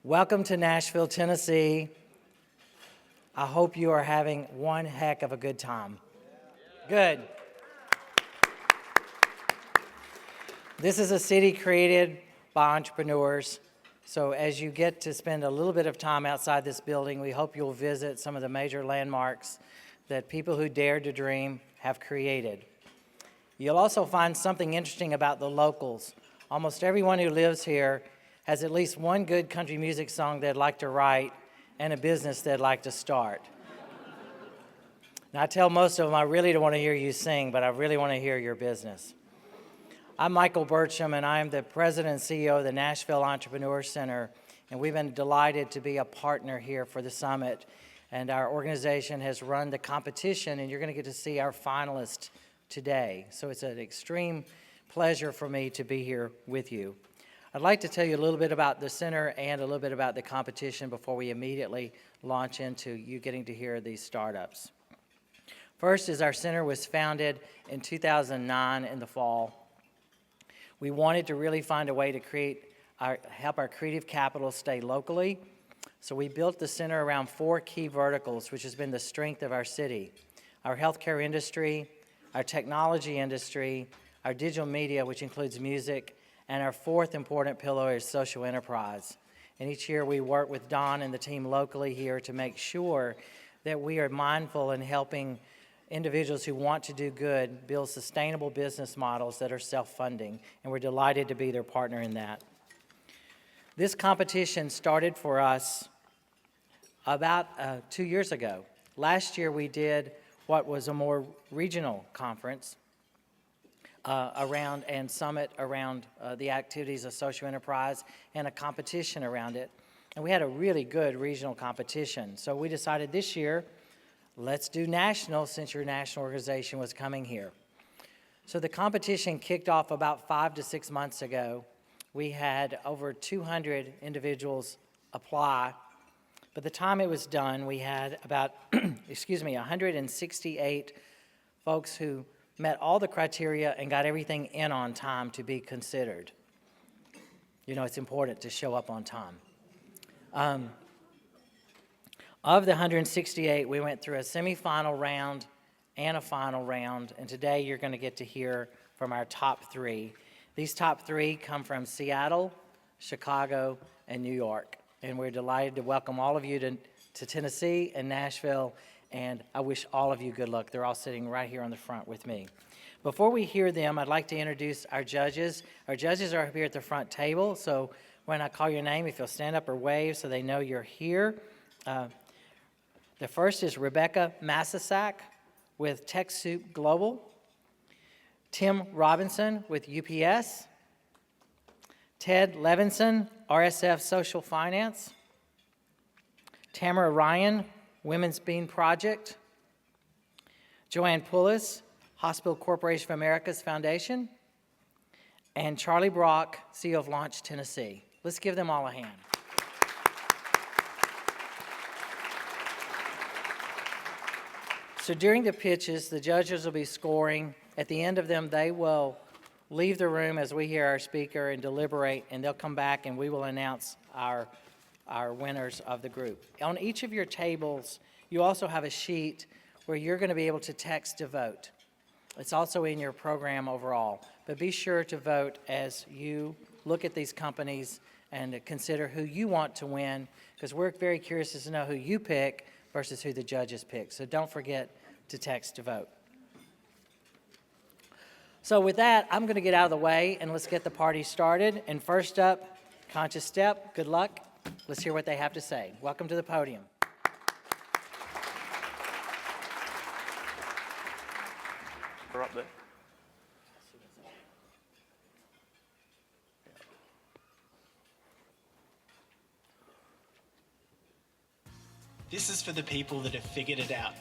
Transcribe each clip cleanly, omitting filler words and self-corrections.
Welcome to Nashville, Tennessee. I hope you are having one heck of a good time. Good. This is a city created by entrepreneurs. So as you get to spend a little bit of time outside this building, we hope you'll visit some of the major landmarks that people who dared to dream have created. You'll also find something interesting about the locals. Almost everyone who lives here has at least one good country music song they'd like to write and a business they'd like to start. Now, I tell most of them I really don't want to hear you sing, but I really want to hear your business. I'm Michael Burcham, and I'm the president and CEO of the Nashville Entrepreneur Center, and we've been delighted to be a partner here for the summit. And our organization has run the competition, and you're going to get to see our finalists today. So it's an extreme pleasure for me to be here with you. I'd like to tell you a little bit about the center and a little bit about the competition before we immediately launch into you getting to hear these startups. First is our center was founded in 2009 in the fall. We wanted to really find a way to help our creative capital stay locally. So we built the center around 4 key verticals, which has been the strength of our city: our healthcare industry, our technology industry, our digital media, which includes music, and our 4th important pillar is social enterprise. And each year we work with Don and the team locally here to make sure that we are mindful in helping individuals who want to do good build sustainable business models that are self-funding, and we're delighted to be their partner in that. This competition started for us about 2 years ago. Last year we did what was a more regional conference around and summit around the activities of social enterprise and a competition around it. And we had a really good regional competition. So we decided this year, let's do national since your national organization was coming here. So the competition kicked off about 5 to 6 months ago. We had over 200 individuals apply. By the time it was done, we had about 168 folks who met all the criteria and got everything in on time to be considered. You know, it's important to show up on time. Of the 168, we went through a semifinal round and a final round, and today you're going to get to hear from our top 3. These top 3 come from Seattle, Chicago, and New York, and we're delighted to welcome all of you to Tennessee and Nashville, and I wish all of you good luck. They're all sitting right here on the front with me. Before we hear them, I'd like to introduce our judges. Our judges are here at the front table, so when I call your name, if you'll stand up or wave so they know you're here. The first is Rebecca Massasak with TechSoup Global, Tim Robinson with UPS, Ted Levinson, RSF Social Finance, Tamara Ryan, Women's Bean Project, Joanne Pullis, Hospital Corporation of America's Foundation, and Charlie Brock, CEO of Launch Tennessee. Let's give them all a hand. So during the pitches, the judges will be scoring. At the end of them, they will leave the room as we hear our speaker and deliberate, and they'll come back and we will announce our winners of the group. On each of your tables, you also have a sheet where you're going to be able to text to vote. It's also in your program overall. But be sure to vote as you look at these companies and consider who you want to win, because we're very curious to know who you pick versus who the judges pick. So don't forget to text to vote. So with that, I'm going to get out of the way and let's get the party started. And first up, Conscious Step, good luck. Let's hear what they have to say. Welcome to the podium. We're up there. This is for the people that have figured it out,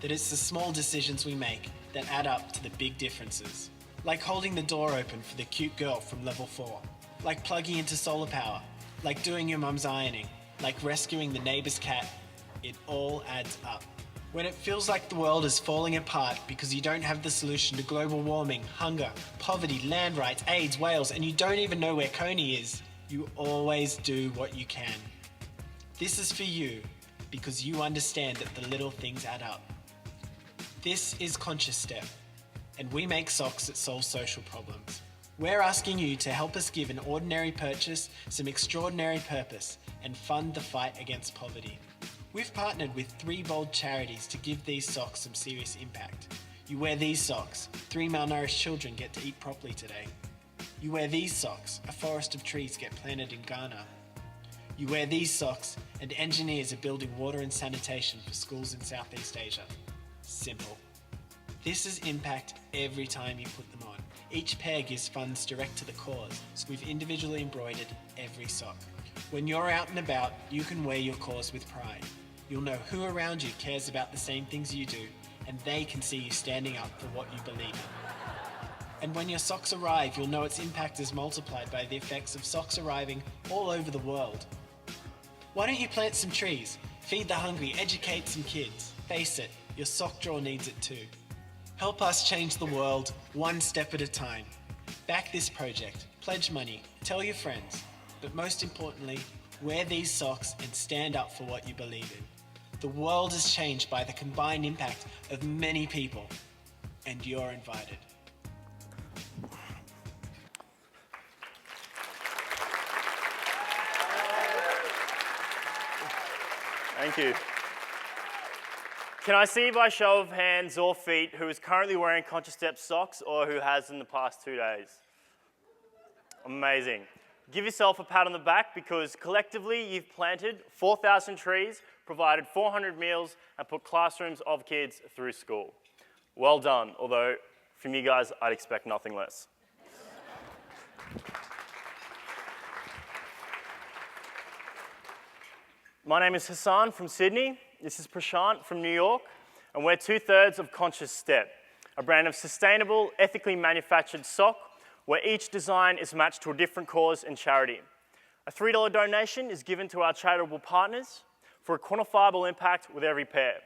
that it's the small decisions we make that add up to the big differences. Like holding the door open for the cute girl from level 4. Like plugging into solar power. Like doing your mum's ironing. Like rescuing the neighbor's cat. It all adds up. When it feels like the world is falling apart because you don't have the solution to global warming, hunger, poverty, land rights, AIDS, whales, and you don't even know where Coney is, you always do what you can. This is for you, because you understand that the little things add up. This is Conscious Step, and we make socks that solve social problems. We're asking you to help us give an ordinary purchase some extraordinary purpose and fund the fight against poverty. We've partnered with 3 bold charities to give these socks some serious impact. You wear these socks, 3 malnourished children get to eat properly today. You wear these socks, a forest of trees get planted in Ghana. You wear these socks, and engineers are building water and sanitation for schools in Southeast Asia. Simple. This is impact every time you put them on. Each pair gives funds direct to the cause. We've individually embroidered every sock. When you're out and about, you can wear your cause with pride. You'll know who around you cares about the same things you do, and they can see you standing up for what you believe in. And when your socks arrive, you'll know its impact is multiplied by the effects of socks arriving all over the world. Why don't you plant some trees, feed the hungry, educate some kids? Face it, your sock drawer needs it too. Help us change the world one step at a time. Back this project, pledge money, tell your friends, but most importantly, wear these socks and stand up for what you believe in. The world is changed by the combined impact of many people, and you're invited. Thank you. Can I see by show of hands or feet who is currently wearing Conscious Step socks or who has in the past 2 days? Amazing. Give yourself a pat on the back because collectively you've planted 4,000 trees, provided 400 meals, and put classrooms of kids through school. Well done, although from you guys I'd expect nothing less. My name is Hassan from Sydney. This is Prashant from New York, and we're 2/3 of Conscious Step, a brand of sustainable, ethically manufactured sock where each design is matched to a different cause and charity. A $3 donation is given to our charitable partners for a quantifiable impact with every pair.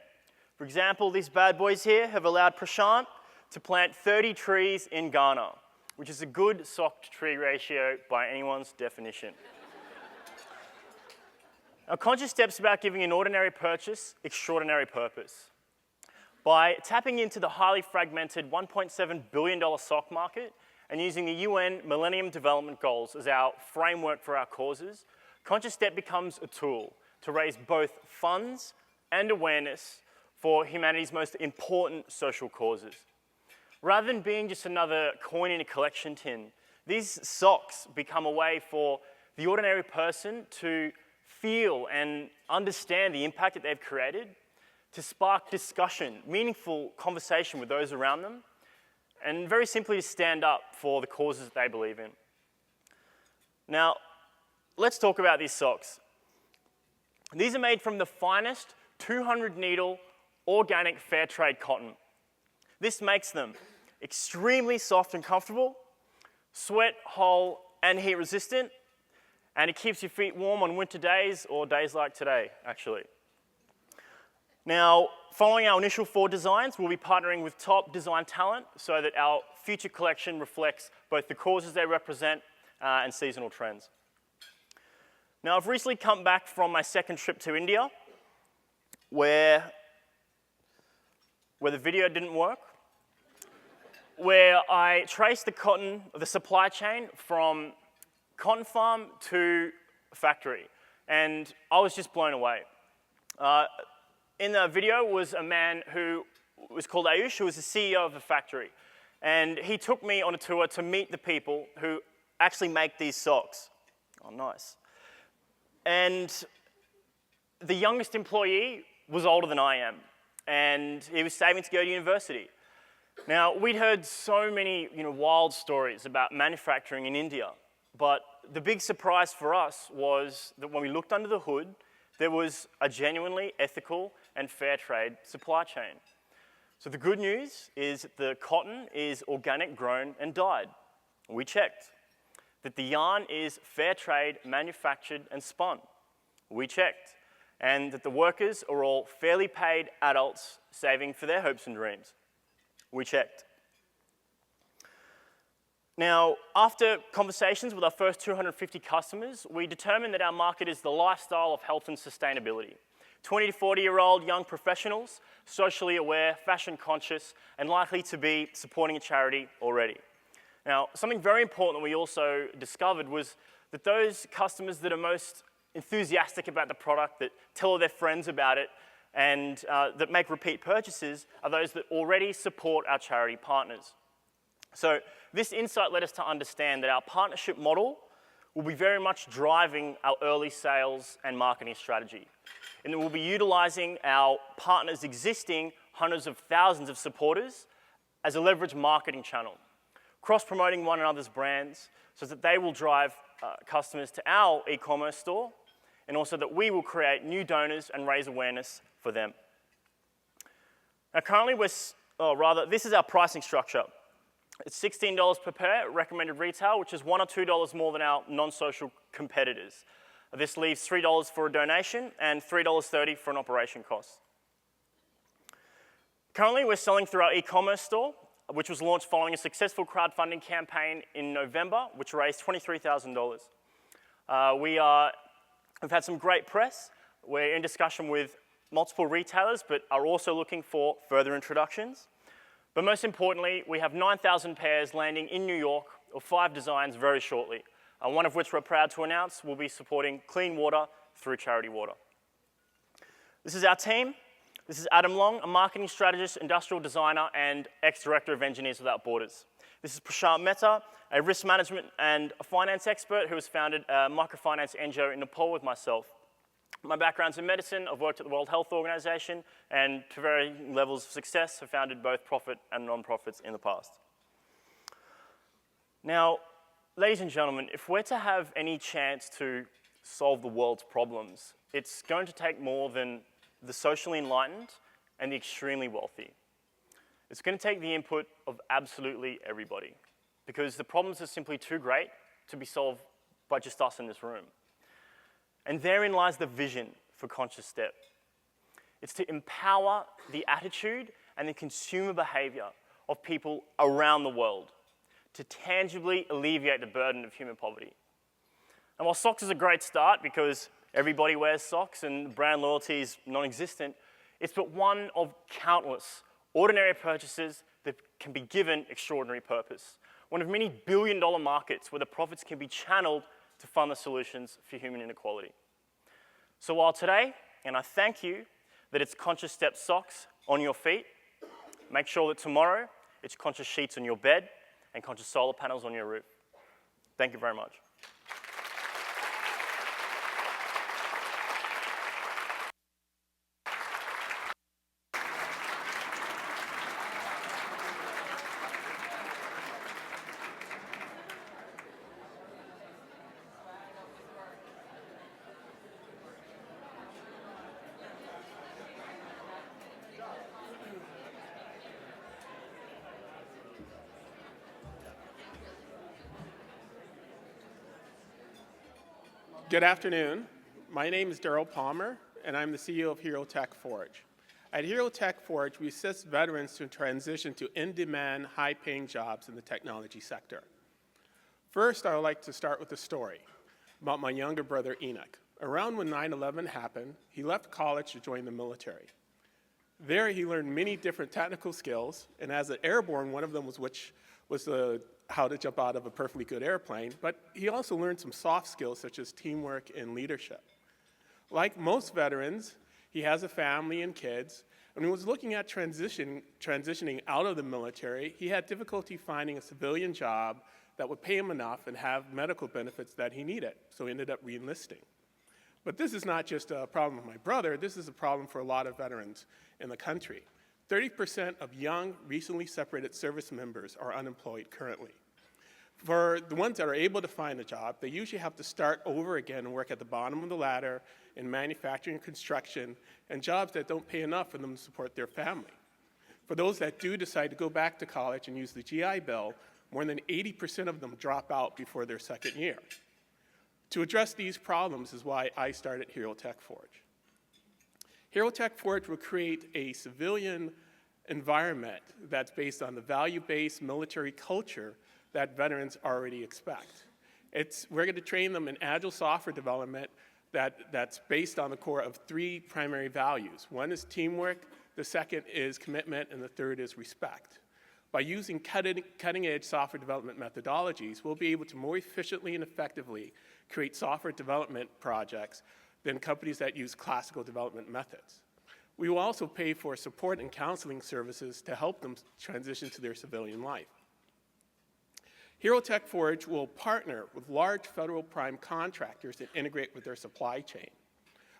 For example, these bad boys here have allowed Prashant to plant 30 trees in Ghana, which is a good sock to tree ratio by anyone's definition. Now, Conscious Step's about giving an ordinary purchase extraordinary purpose. By tapping into the highly fragmented $1.7 billion sock market and using the UN Millennium Development Goals as our framework for our causes, Conscious Step becomes a tool to raise both funds and awareness for humanity's most important social causes. Rather than being just another coin in a collection tin, these socks become a way for the ordinary person to feel and understand the impact that they've created, to spark discussion, meaningful conversation with those around them, and very simply to stand up for the causes that they believe in. Now, let's talk about these socks. These are made from the finest 200 needle organic fair trade cotton. This makes them extremely soft and comfortable, sweat, hole, and heat resistant, and it keeps your feet warm on winter days or days like today, actually. Now, following our initial 4 designs, we'll be partnering with top design talent so that our future collection reflects both the causes they represent and seasonal trends. Now, I've recently come back from my second trip to India, where the video didn't work, where I traced the supply chain from cotton farm to factory, and I was just blown away. In the video was a man who was called Ayush, who was the CEO of the factory, and he took me on a tour to meet the people who actually make these socks. Oh, nice. And the youngest employee was older than I am, and he was saving to go to university. Now, we'd heard so many wild stories about manufacturing in India, but the big surprise for us was that when we looked under the hood, there was a genuinely ethical and fair trade supply chain. So the good news is that the cotton is organic grown and dyed. We checked. That the yarn is fair trade manufactured and spun. We checked. And that the workers are all fairly paid adults saving for their hopes and dreams. We checked. Now, after conversations with our first 250 customers, we determined that our market is the lifestyle of health and sustainability. 20 to 40-year-old young professionals, socially aware, fashion conscious, and likely to be supporting a charity already. Now, something very important that we also discovered was that those customers that are most enthusiastic about the product, that tell their friends about it, and that make repeat purchases are those that already support our charity partners. So this insight led us to understand that our partnership model will be very much driving our early sales and marketing strategy. And that we'll be utilizing our partners' existing hundreds of thousands of supporters as a leverage marketing channel, cross-promoting one another's brands so that they will drive customers to our e-commerce store, and also that we will create new donors and raise awareness for them. Now currently this is our pricing structure. It's $16 per pair at recommended retail, which is $1 or $2 more than our non-social competitors. This leaves $3 for a donation and $3.30 for an operation cost. Currently, we're selling through our e-commerce store, which was launched following a successful crowdfunding campaign in November, which raised $23,000. We've had some great press. We're in discussion with multiple retailers, but are also looking for further introductions. But most importantly, we have 9,000 pairs landing in New York of 5 designs very shortly, one of which we're proud to announce will be supporting clean water through Charity Water. This is our team. This is Adam Long, a marketing strategist, industrial designer, and ex-director of Engineers Without Borders. This is Prashant Mehta, a risk management and a finance expert who has founded a microfinance NGO in Nepal with myself. My background's in medicine. I've worked at the World Health Organization, and to varying levels of success, have founded both profit and non-profits in the past. Now, ladies and gentlemen, if we're to have any chance to solve the world's problems, it's going to take more than the socially enlightened and the extremely wealthy. It's going to take the input of absolutely everybody, because the problems are simply too great to be solved by just us in this room. And therein lies the vision for Conscious Step. It's to empower the attitude and the consumer behavior of people around the world to tangibly alleviate the burden of human poverty. And while socks is a great start because everybody wears socks and brand loyalty is non-existent, it's but one of countless ordinary purchases that can be given extraordinary purpose. One of many billion-dollar markets where the profits can be channeled to fund the solutions for human inequality. So while today, and I thank you that it's Conscious Step socks on your feet, make sure that tomorrow it's Conscious sheets on your bed and Conscious solar panels on your roof. Thank you very much. Good afternoon. My name is Daryl Palmer, and I'm the CEO of Hero Tech Forge. At Hero Tech Forge, we assist veterans to transition to in-demand, high-paying jobs in the technology sector. First, I would like to start with a story about my younger brother, Enoch. Around when 9/11 happened, he left college to join the military. There, he learned many different technical skills, and as an airborne, one of them was how to jump out of a perfectly good airplane, but he also learned some soft skills such as teamwork and leadership. Like most veterans, he has a family and kids, and when he was looking at transitioning out of the military, he had difficulty finding a civilian job that would pay him enough and have medical benefits that he needed, so he ended up re-enlisting. But this is not just a problem with my brother, this is a problem for a lot of veterans in the country. 30% of young, recently separated service members are unemployed currently. For the ones that are able to find a job, they usually have to start over again and work at the bottom of the ladder in manufacturing and construction, and jobs that don't pay enough for them to support their family. For those that do decide to go back to college and use the GI Bill, more than 80% of them drop out before their second year. To address these problems is why I started Hero Tech Forge. Hero Tech Forge will create a civilian environment that's based on the value-based military culture that veterans already expect. We're going to train them in agile software development that's based on the core of 3 primary values. One is teamwork, the second is commitment, and the third is respect. By using cutting-edge software development methodologies, we'll be able to more efficiently and effectively create software development projects than companies that use classical development methods. We will also pay for support and counseling services to help them transition to their civilian life. HeroTech Forge will partner with large federal prime contractors that integrate with their supply chain.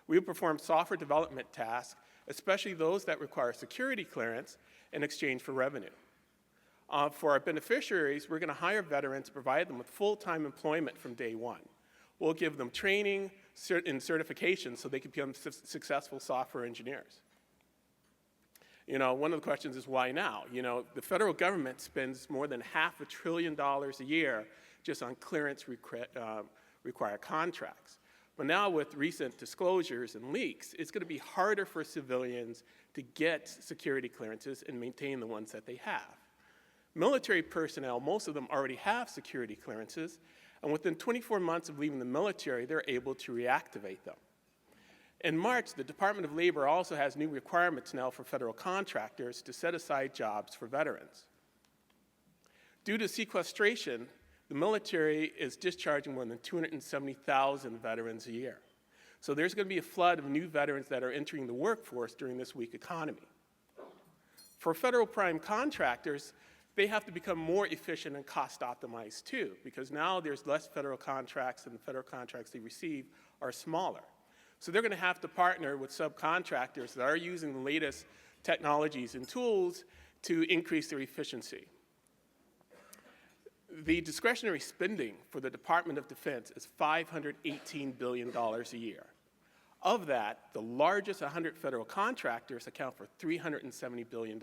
We will perform software development tasks, especially those that require security clearance in exchange for revenue. For our beneficiaries, we're going to hire veterans to provide them with full-time employment from day one. We'll give them training and certification so they can become successful software engineers. You know, one of the questions is why now? You know, the federal government spends more than $500 billion a year just on clearance required contracts. But now with recent disclosures and leaks, it's going to be harder for civilians to get security clearances and maintain the ones that they have. Military personnel, most of them already have security clearances, and within 24 months of leaving the military, they're able to reactivate them. In March, the Department of Labor also has new requirements now for federal contractors to set aside jobs for veterans. Due to sequestration, the military is discharging more than 270,000 veterans a year. So there's going to be a flood of new veterans that are entering the workforce during this weak economy. For federal prime contractors, they have to become more efficient and cost optimized too, because now there's less federal contracts and the federal contracts they receive are smaller. So they're going to have to partner with subcontractors that are using the latest technologies and tools to increase their efficiency. The discretionary spending for the Department of Defense is $518 billion a year. Of that, the largest 100 federal contractors account for $370 billion.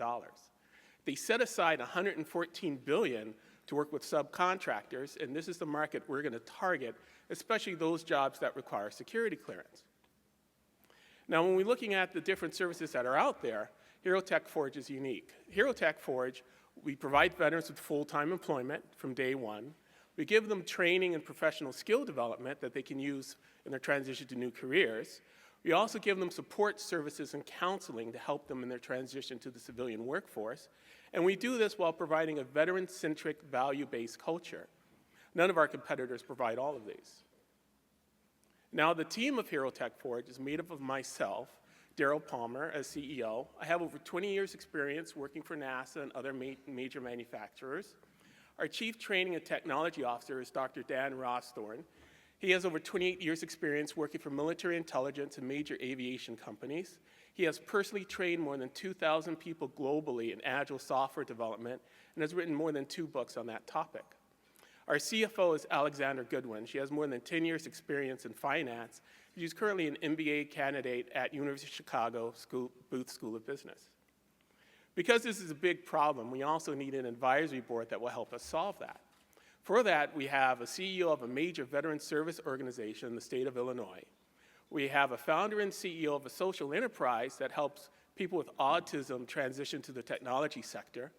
They set aside $114 billion to work with subcontractors, and this is the market we're going to target, especially those jobs that require security clearance. Now, when we're looking at the different services that are out there, HeroTech Forge is unique. HeroTech Forge, we provide veterans with full-time employment from day one. We give them training and professional skill development that they can use in their transition to new careers. We also give them support services and counseling to help them in their transition to the civilian workforce. And we do this while providing a veteran-centric, value-based culture. None of our competitors provide all of these. Now, the team of HeroTech Forge is made up of myself, Daryl Palmer, as CEO. I have over 20 years' experience working for NASA and other major manufacturers. Our Chief Training and Technology Officer is Dr. Dan Rawsthorn. He has over 28 years' experience working for military intelligence and major aviation companies. He has personally trained more than 2,000 people globally in agile software development and has written more than 2 books on that topic. Our CFO is Alexandra Goodwin. She has more than 10 years' experience in finance. She's currently an MBA candidate at University of Chicago Booth School of Business. Because this is a big problem, we also need an advisory board that will help us solve that. For that, we have a CEO of a major veteran service organization in the state of Illinois. We have a founder and CEO of a social enterprise that helps people with autism transition to the technology sector.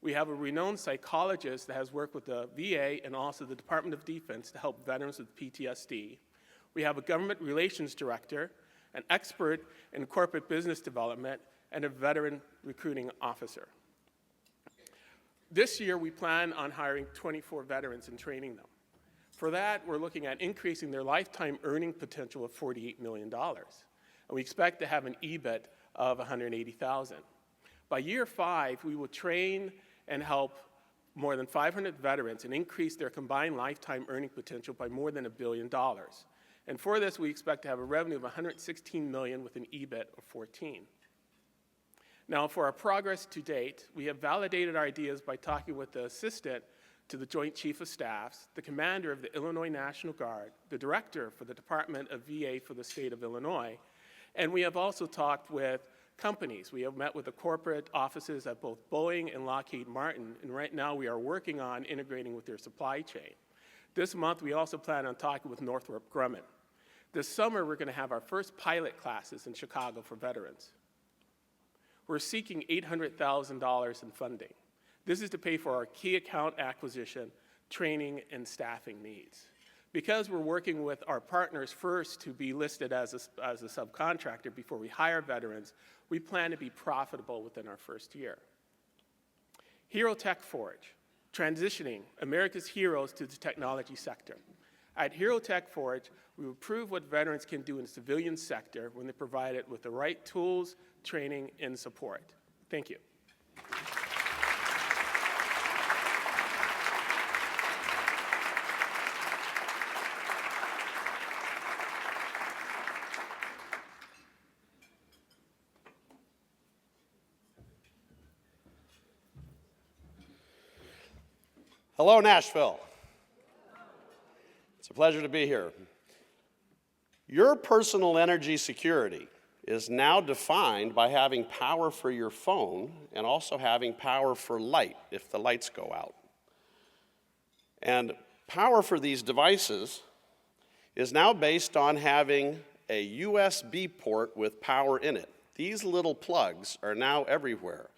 We have a renowned psychologist that has worked with the VA and also the Department of Defense to help veterans with PTSD. We have a government relations director, an expert in corporate business development, and a veteran recruiting officer. This year, we plan on hiring 24 veterans and training them. For that, we're looking at increasing their lifetime earning potential of $48 million. And we expect to have an EBIT of $180,000. By year 5, we will train and help more than 500 veterans and increase their combined lifetime earning potential by more than $1 billion. And for this, we expect to have a revenue of $116 million with an EBIT of 14. Now, for our progress to date, we have validated our ideas by talking with the assistant to the Joint Chief of Staffs, the commander of the Illinois National Guard, the director for the Department of VA for the state of Illinois, and we have also talked with companies. We have met with the corporate offices at both Boeing and Lockheed Martin, and right now we are working on integrating with their supply chain. This month, we also plan on talking with Northrop Grumman. This summer, we're going to have our first pilot classes in Chicago for veterans. We're seeking $800,000 in funding. This is to pay for our key account acquisition, training, and staffing needs. Because we're working with our partners first to be listed as a subcontractor before we hire veterans, we plan to be profitable within our first year. Hero Tech Forge, transitioning America's heroes to the technology sector. At Hero Tech Forge, we will prove what veterans can do in the civilian sector when they're provided with the right tools, training, and support. Thank you. Hello, Nashville. It's a pleasure to be here. Your personal energy security is now defined by having power for your phone and also having power for light if the lights go out. And power for these devices is now based on having a USB port with power in it. These little plugs are now everywhere.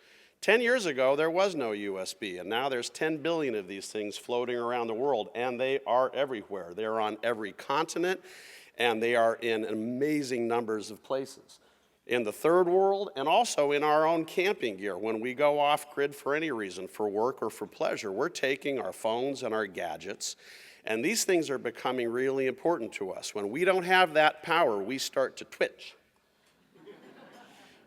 10 years ago, there was no USB, and now there's 10 billion of these things floating around the world, and they are everywhere. They're on every continent, and they are in amazing numbers of places. In the third world, and also in our own camping gear. When we go off-grid for any reason, for work or for pleasure, we're taking our phones and our gadgets, and these things are becoming really important to us. When we don't have that power, we start to twitch.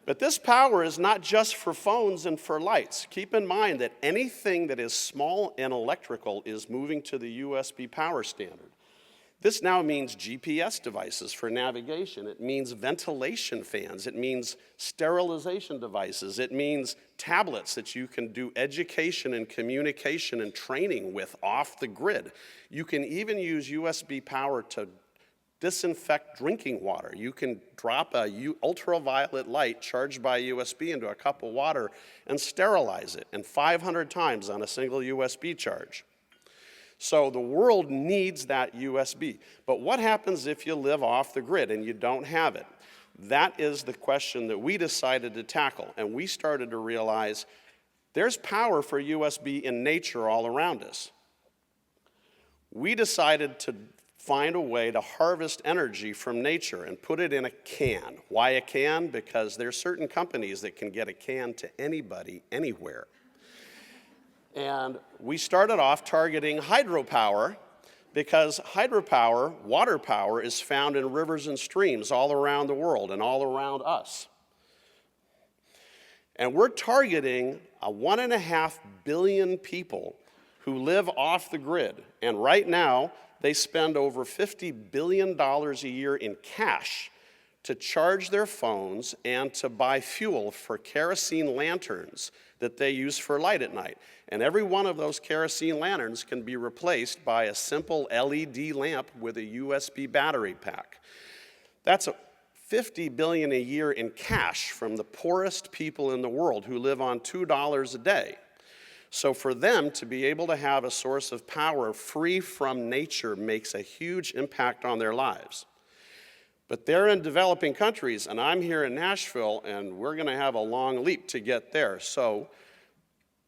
But this power is not just for phones and for lights. Keep in mind that anything that is small and electrical is moving to the USB power standard. This now means GPS devices for navigation. It means ventilation fans. It means sterilization devices. It means tablets that you can do education and communication and training with off the grid. You can even use USB power to disinfect drinking water. You can drop a ultraviolet light charged by USB into a cup of water and sterilize it, and 500 times on a single USB charge. So the world needs that USB. But what happens if you live off the grid and you don't have it? That is the question that we decided to tackle, and we started to realize there's power for USB in nature all around us. We decided to find a way to harvest energy from nature and put it in a can. Why a can? Because there's certain companies that can get a can to anybody, anywhere. And we started off targeting hydropower because hydropower, water power, is found in rivers and streams all around the world and all around us. And we're targeting 1.5 billion people who live off the grid. And right now, they spend over $50 billion a year in cash to charge their phones and to buy fuel for kerosene lanterns that they use for light at night. And every one of those kerosene lanterns can be replaced by a simple LED lamp with a USB battery pack. That's $50 billion a year in cash from the poorest people in the world who live on $2 a day. So for them to be able to have a source of power free from nature makes a huge impact on their lives. But they're in developing countries, and I'm here in Nashville, and we're going to have a long leap to get there. So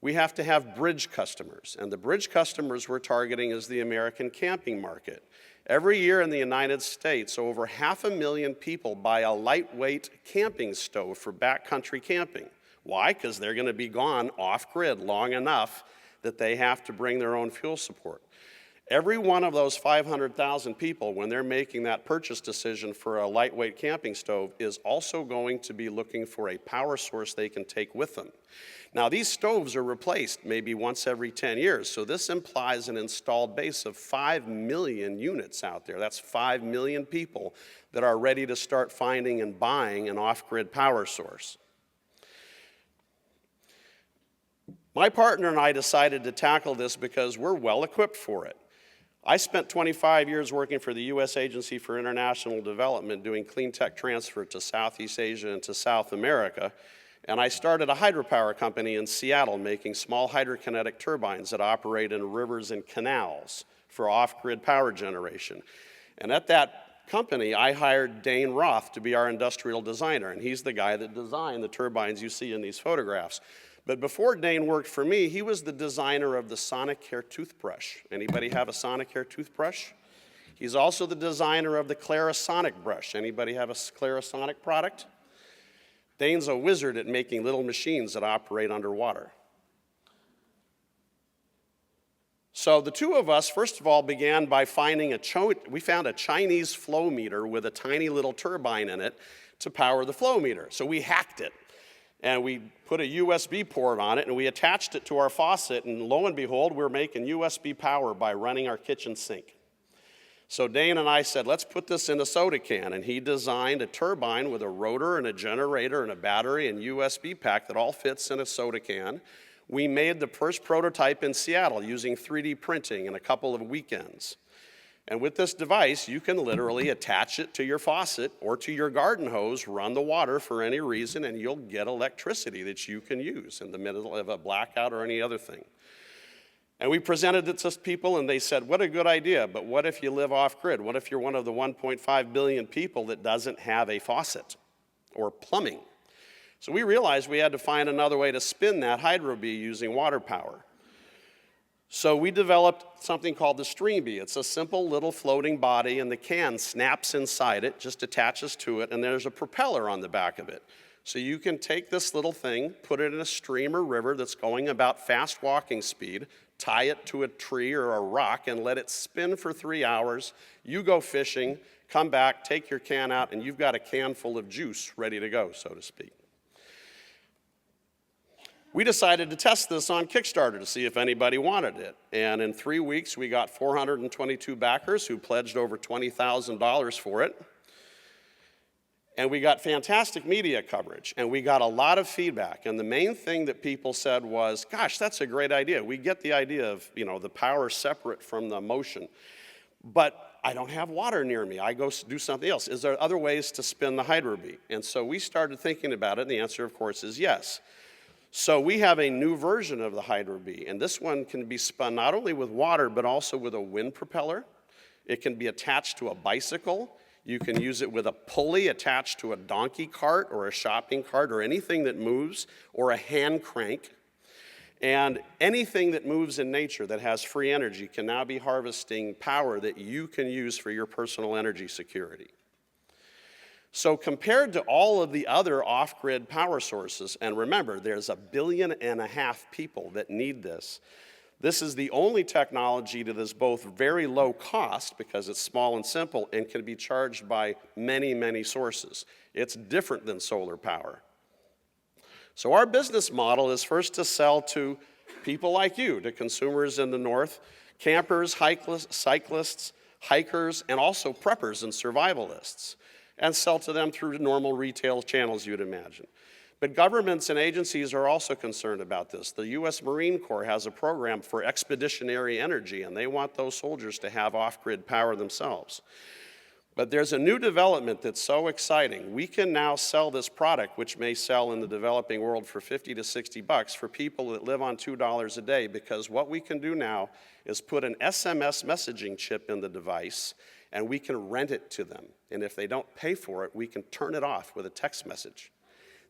we have to have bridge customers, and the bridge customers we're targeting is the American camping market. Every year in the United States, over 500,000 people buy a lightweight camping stove for backcountry camping. Why? Because they're going to be gone off-grid long enough that they have to bring their own fuel support. Every one of those 500,000 people, when they're making that purchase decision for a lightweight camping stove, is also going to be looking for a power source they can take with them. Now, these stoves are replaced maybe once every 10 years, so this implies an installed base of 5 million units out there. That's 5 million people that are ready to start finding and buying an off-grid power source. My partner and I decided to tackle this because we're well equipped for it. I spent 25 years working for the U.S. Agency for International Development doing clean tech transfer to Southeast Asia and to South America, and I started a hydropower company in Seattle making small hydrokinetic turbines that operate in rivers and canals for off-grid power generation. And at that company, I hired Dane Roth to be our industrial designer, and he's the guy that designed the turbines you see in these photographs. But before Dane worked for me, he was the designer of the Sonicare toothbrush. Anybody have a Sonicare toothbrush? He's also the designer of the Clarisonic brush. Anybody have a Clarisonic product? Dane's a wizard at making little machines that operate underwater. So the two of us, first of all, began by finding we found a Chinese flow meter with a tiny little turbine in it to power the flow meter. So we hacked it, and we put a USB port on it, and we attached it to our faucet, and lo and behold, we're making USB power by running our kitchen sink. So Dane and I said, let's put this in a soda can, and he designed a turbine with a rotor and a generator and a battery and USB pack that all fits in a soda can. We made the first prototype in Seattle using 3D printing in a couple of weekends. And with this device, you can literally attach it to your faucet or to your garden hose, run the water for any reason, and you'll get electricity that you can use in the middle of a blackout or any other thing. And we presented it to people, and they said, what a good idea, but what if you live off-grid? What if you're one of the 1.5 billion people that doesn't have a faucet or plumbing? So we realized we had to find another way to spin that Hydro-Bee using water power. So we developed something called the Stream-Bee. It's a simple little floating body, and the can snaps inside it, just attaches to it, and there's a propeller on the back of it. So you can take this little thing, put it in a stream or river that's going about fast walking speed, tie it to a tree or a rock, and let it spin for 3 hours. You go fishing, come back, take your can out, and you've got a can full of juice ready to go, so to speak. We decided to test this on Kickstarter to see if anybody wanted it. And in 3 weeks, we got 422 backers who pledged over $20,000 for it. And we got fantastic media coverage, and we got a lot of feedback. And the main thing that people said was, gosh, that's a great idea. We get the idea of, the power separate from the motion. But I don't have water near me. I go do something else. Is there other ways to spin the Hydro-Bee? And so we started thinking about it, and the answer, of course, is yes. So we have a new version of the Hydro-Bee, and this one can be spun not only with water, but also with a wind propeller. It can be attached to a bicycle. You can use it with a pulley attached to a donkey cart or a shopping cart or anything that moves, or a hand crank. And anything that moves in nature that has free energy can now be harvesting power that you can use for your personal energy security. So compared to all of the other off-grid power sources, and remember, there's 1.5 billion people that need this, this is the only technology that is both very low cost, because it's small and simple, and can be charged by many, many sources. It's different than solar power. So our business model is first to sell to people like you, to consumers in the north, campers, cyclists, hikers, and also preppers and survivalists, and sell to them through normal retail channels you'd imagine. But governments and agencies are also concerned about this. The U.S. Marine Corps has a program for expeditionary energy, and they want those soldiers to have off-grid power themselves. But there's a new development that's so exciting. We can now sell this product, which may sell in the developing world for $50 to $60 for people that live on $2 a day, because what we can do now is put an SMS messaging chip in the device, and we can rent it to them. And if they don't pay for it, we can turn it off with a text message.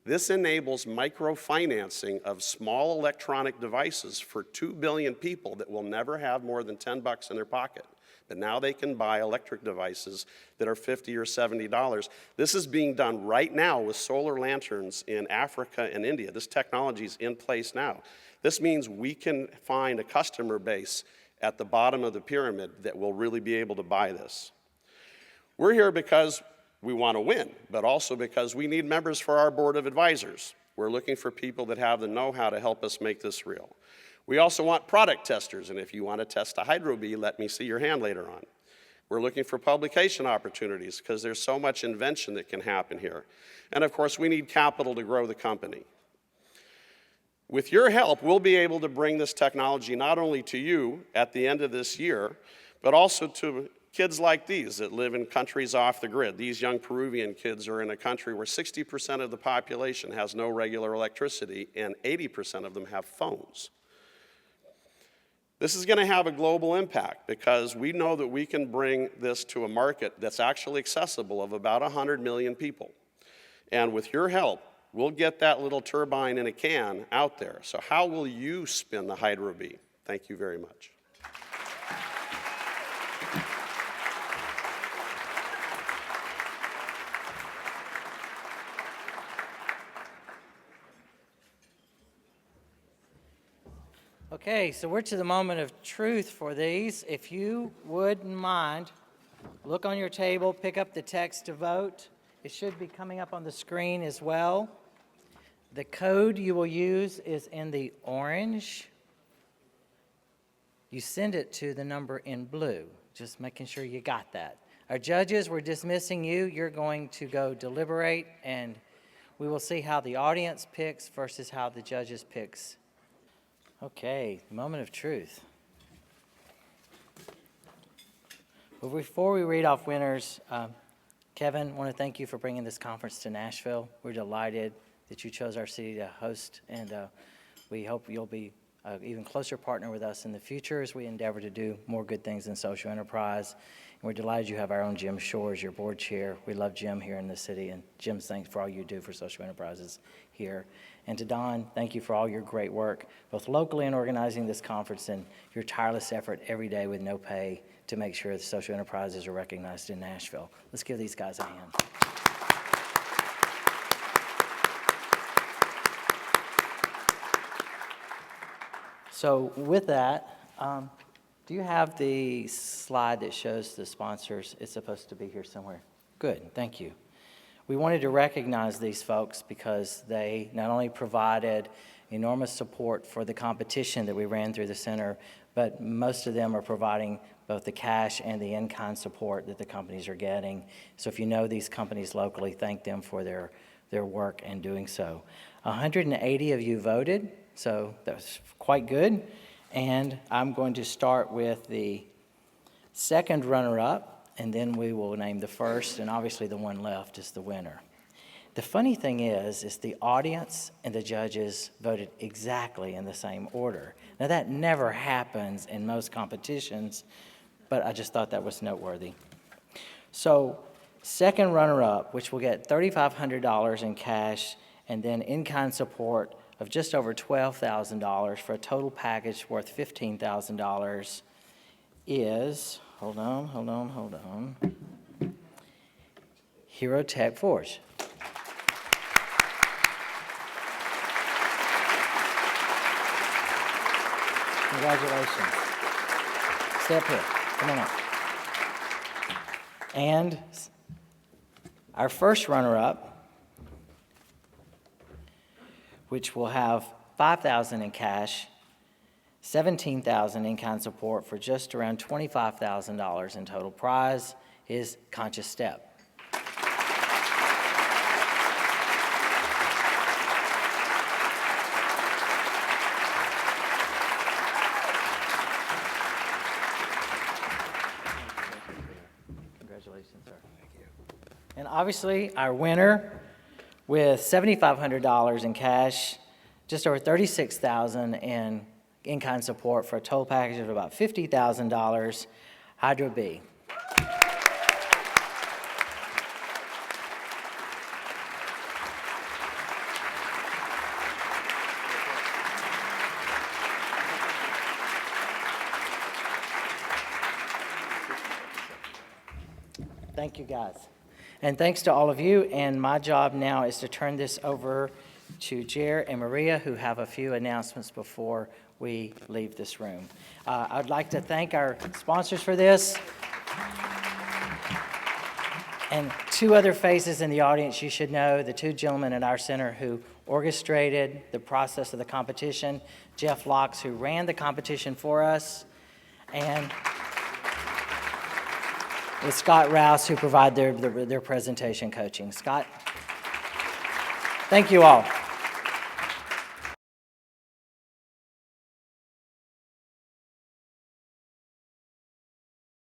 This enables microfinancing of small electronic devices for 2 billion people that will never have more than $10 in their pocket. But now they can buy electric devices that are $50 or $70. This is being done right now with solar lanterns in Africa and India. This technology is in place now. This means we can find a customer base at the bottom of the pyramid that will really be able to buy this. We're here because we want to win, but also because we need members for our board of advisors. We're looking for people that have the know-how to help us make this real. We also want product testers, and if you want to test a Hydro-Bee, let me see your hand later on. We're looking for publication opportunities because there's so much invention that can happen here. And of course, we need capital to grow the company. With your help, we'll be able to bring this technology not only to you at the end of this year, but also to kids like these that live in countries off the grid. These young Peruvian kids are in a country where 60% of the population has no regular electricity, and 80% of them have phones. This is going to have a global impact because we know that we can bring this to a market that's actually accessible of about 100 million people. And with your help, we'll get that little turbine in a can out there. So how will you spin the Hydro Bee? Thank you very much. Okay, so we're to the moment of truth for these. If you wouldn't mind, look on your table, pick up the text to vote. It should be coming up on the screen as well. The code you will use is in the orange. You send it to the number in blue, just making sure you got that. Our judges, we're dismissing you. You're going to go deliberate, and we will see how the audience picks versus how the judges picks. Okay, moment of truth. Well, before we read off winners, Kevin, I want to thank you for bringing this conference to Nashville. We're delighted that you chose our city to host, and we hope you'll be an even closer partner with us in the future as we endeavor to do more good things in social enterprise. And we're delighted you have our own Jim Shores, your board chair. We love Jim here in the city, and Jim, thanks for all you do for social enterprises here. And to Don, thank you for all your great work, both locally in organizing this conference and your tireless effort every day with no pay to make sure that social enterprises are recognized in Nashville. Let's give these guys a hand. So with that, do you have the slide that shows the sponsors? It's supposed to be here somewhere. Good, thank you. We wanted to recognize these folks because they not only provided enormous support for the competition that we ran through the center, but most of them are providing both the cash and the in-kind support that the companies are getting. So if you know these companies locally, thank them for their work in doing so. 180 of you voted, so that's quite good. And I'm going to start with the second runner-up, and then we will name the first, and obviously the one left is the winner. The funny thing is the audience and the judges voted exactly in the same order. Now that never happens in most competitions, but I just thought that was noteworthy. So second runner-up, which will get $3,500 in cash and then in-kind support of just over $12,000 for a total package worth $15,000 is, hold on, Hero Tech Forge. Congratulations. Step here, come on up. And our first runner-up, which will have $5,000 in cash, $17,000 in-kind support for just around $25,000 in total prize, is Conscious Step. Congratulations, sir. Thank you. And obviously, our winner with $7,500 in cash, just over $36,000 in in-kind support for a total package of about $50,000, Hydro Bee. Thank you, guys. And thanks to all of you, and my job now is to turn this over to Jer and Maria, who have a few announcements before we leave this room. I'd like to thank our sponsors for this. And two other faces in the audience you should know, the two gentlemen at our center who orchestrated the process of the competition, Jeff Locks, who ran the competition for us, and with Scott Rouse, who provided their presentation coaching. Scott, thank you all.